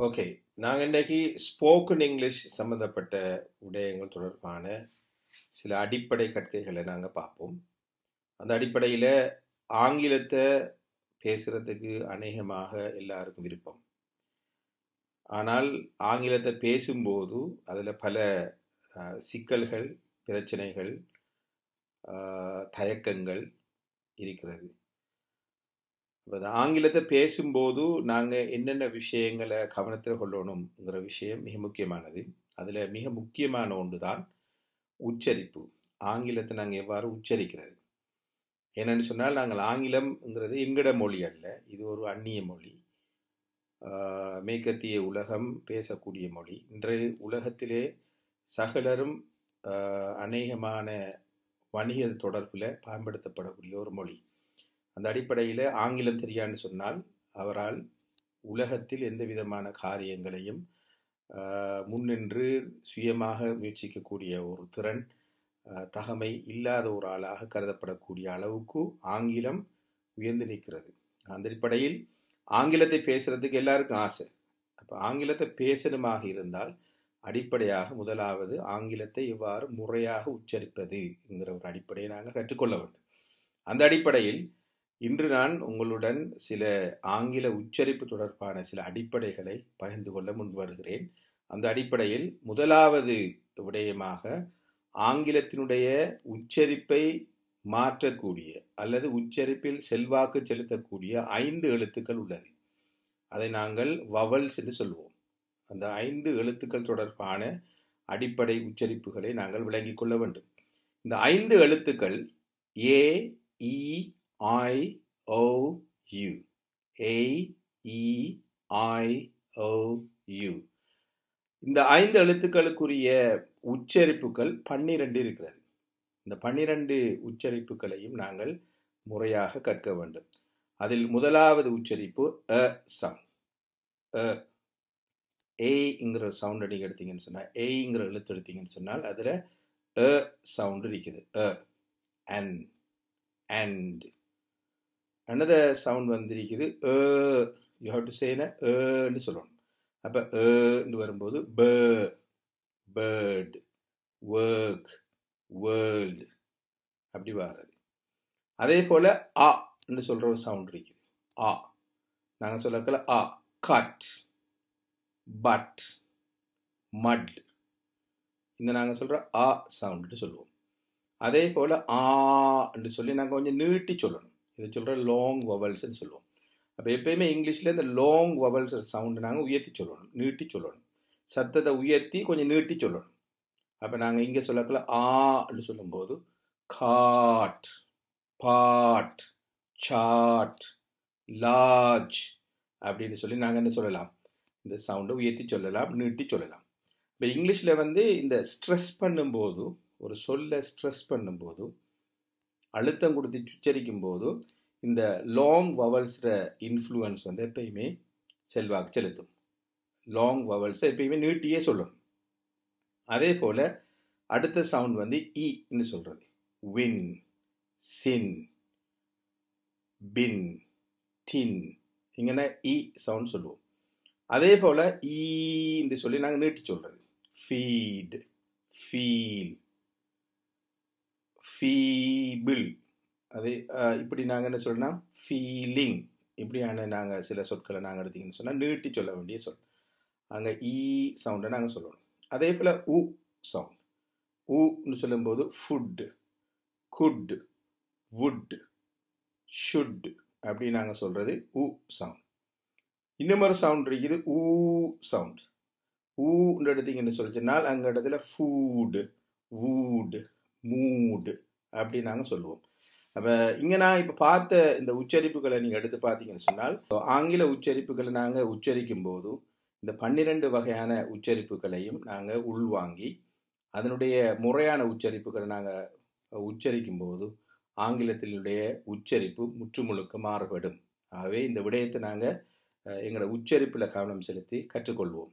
Okay. நாங்க இன்னைக்கு spoken English சம்பந்தப்பட்ட விடயங்கள் தொடர்பான சில அடிப்படை கற்கைகளை நாங்க பார்ப்போம். அந்த அடிப்படையில ஆங்கிலத்தை பேசுறதுக்கு அநேகமாக எல்லாருக்கும் விருப்பம். ஆனால் ஆங்கிலத்தை பேசும்போது அதுல பல சிக்கல்கள், பிரச்சனைகள், தயக்கங்கள் இருக்கிறது. ஆங்கிலத்தை பேசும்போது நாங்கள் என்னென்ன விஷயங்களை கவனத்தில் கொள்ளணுங்கிற விஷயம் மிக முக்கியமானது. அதில் மிக முக்கியமான ஒன்று தான் உச்சரிப்பு. ஆங்கிலத்தை நாங்கள் எவ்வாறு உச்சரிக்கிறது. என்னென்னு சொன்னால், நாங்கள் ஆங்கிலம்ங்கிறது எங்கட மொழி அல்ல, இது ஒரு அந்நிய மொழி. மேற்கத்திய உலகம் பேசக்கூடிய மொழி. இன்றைய உலகத்திலே சகலரும் அநேகமான வணிக தொடர்பில் பயன்படுத்தப்படக்கூடிய ஒரு மொழி. அந்த அடிப்படையில் ஆங்கிலம் தெரியான்னு சொன்னால் அவரால் உலகத்தில் எந்த விதமான காரியங்களையும் முன்னின்று சுயமாக முயற்சிக்கக்கூடிய ஒரு திறன், தகமை இல்லாத ஒரு ஆளாக கருதப்படக்கூடிய அளவுக்கு ஆங்கிலம் உயர்ந்து நிற்கிறது. அந்த அடிப்படையில் ஆங்கிலத்தை பேசுறதுக்கு எல்லாருக்கும் ஆசை. அப்போ ஆங்கிலத்தை பேசணுமாக இருந்தால் அடிப்படையாக முதலாவது ஆங்கிலத்தை எவ்வாறு முறையாக உச்சரிப்பதுங்கிற ஒரு அடிப்படையை நாங்கள் கற்றுக்கொள்ள வேண்டும். அந்த அடிப்படையில் இன்று நான் உங்களுடன் சில ஆங்கில உச்சரிப்பு தொடர்பான சில அடிப்படைகளை பகிர்ந்து கொள்ள முன் வருகிறேன். அந்த அடிப்படையில் முதலாவது விடயமாக ஆங்கிலத்தினுடைய உச்சரிப்பை மாற்றக்கூடிய அல்லது உச்சரிப்பில் செல்வாக்கு செலுத்தக்கூடிய 5 எழுத்துக்கள் உள்ளது. அதை நாங்கள் வவல்ஸ் என்று சொல்வோம். அந்த 5 எழுத்துக்கள் தொடர்பான அடிப்படை உச்சரிப்புகளை நாங்கள் விளங்கிக் கொள்ள வேண்டும். இந்த 5 எழுத்துக்கள் ஏ, இ, I, O, U. A, E, I, O, U. இந்த 5 எழுத்துக்களுக்குரிய உச்சரிப்புகள் 12 இருக்கிறது. இந்த 12 உச்சரிப்புகளையும் நாங்கள் முறையாக கற்க வேண்டும். அதில் முதலாவது உச்சரிப்பு அ சவுண்ட். ஏங்கிற சவுண்ட் நீங்க எடுத்தீங்கன்னு சொன்னால், ஏங்கிற எழுத்து எடுத்தீங்கன்னு சொன்னால் அதில் அ சவுண்ட் இருக்குது. அண்ட் another sound வந்திருக்குது. you have to say ன்னு சொல்லணும். அப்போ ன்னு வரும்போது bird, work, world அப்படி வர்றது. அதே போல ன்னு சொல்ற ஒரு சவுண்ட் இருக்குது. நாங்கள் சொல்லக்கல cut, but, mud. இந்த நாங்கள் சொல்ற சவுண்ட் சொல்லுவோம். அதே போல ன்னு சொல்லி நாங்கள் கொஞ்சம் நீட்டி சொல்லணும். இதை சொல்கிற லாங் வவல்ஸ்ன்னு சொல்லுவோம். அப்போ எப்பயுமே இங்கிலீஷில் இந்த லாங் வவல்ஸ் சவுண்டு நாங்கள் உயர்த்தி சொல்லணும், நீட்டி சொல்லணும். சத்தத்தை உயர்த்தி கொஞ்சம் நீட்டி சொல்லணும். அப்போ நாங்கள் இங்கே சொல்லக்கல ஆன்னு சொல்லும்போது காட், பாட், சாட், லார்ஜ் அப்படின்னு சொல்லி நாங்கள் என்ன சொல்லலாம், இந்த சவுண்டை உயர்த்தி சொல்லலாம், நீட்டி சொல்லலாம். இப்போ இங்கிலீஷில் இந்த ஸ்ட்ரெஸ் பண்ணும்போது, ஒரு சொல்ல ஸ்ட்ரெஸ் பண்ணும்போது, அழுத்தம் கொடுத்து உச்சரிக்கும் போது இந்த லாங் வவல்ஸ்ற இன்ஃப்ளூயன்ஸ் எப்பயுமே செல்வாக்கு செலுத்தும். லாங் வவல்ஸை எப்பயுமே நீட்டியே சொல்லணும். அதே போல அடுத்த சவுண்ட் ன்னு சொல்றது. வின், சின், பின், டின், இங்கன்னா சவுண்ட் சொல்லுவோம். அதே போல ஈன்னு சொல்லி நாங்கள் நீட்டி சொல்றது. Feet, feel, feeble. அதே இப்படி நாங்கள் என்ன சொல்லணும், ஃபீலிங், இப்படியான நாங்கள் சில சொற்களை நாங்கள் எடுத்தீங்கன்னு சொன்னால் நீட்டி சொல்ல வேண்டிய சொல். அங்கே சவுண்டை நாங்கள் சொல்லணும். அதே போல் சவுண்ட். ன்னு சொல்லும்போது ஃபுட், குட், வுட், ஷுட் அப்படி நாங்கள் சொல்றது சவுண்ட். இன்னும் ஒரு சவுண்ட் இருக்குது சவுண்ட். ஊன்னு எடுத்தீங்கன்னு சொல்லிச்சுனால் அங்கே இடத்துல ஃபூட், வூட், மூட் அப்படி நாங்கள் சொல்லுவோம். அப்போ இங்கே நான் இப்போ பார்த்த இந்த உச்சரிப்புகளை நீங்கள் எடுத்து பார்த்தீங்கன்னு சொன்னால், ஆங்கில உச்சரிப்புகளை நாங்கள் உச்சரிக்கும் போது இந்த 12 வகையான உச்சரிப்புகளையும் நாங்கள் உள்வாங்கி அதனுடைய முறையான உச்சரிப்புகளை நாங்கள் உச்சரிக்கும் போது ஆங்கிலத்தினுடைய உச்சரிப்பு முற்றுமுழுக்க மாறுபடும். ஆகவே இந்த விடயத்தை நாங்கள் எங்களோட உச்சரிப்பில் கவனம் செலுத்தி கற்றுக்கொள்வோம்.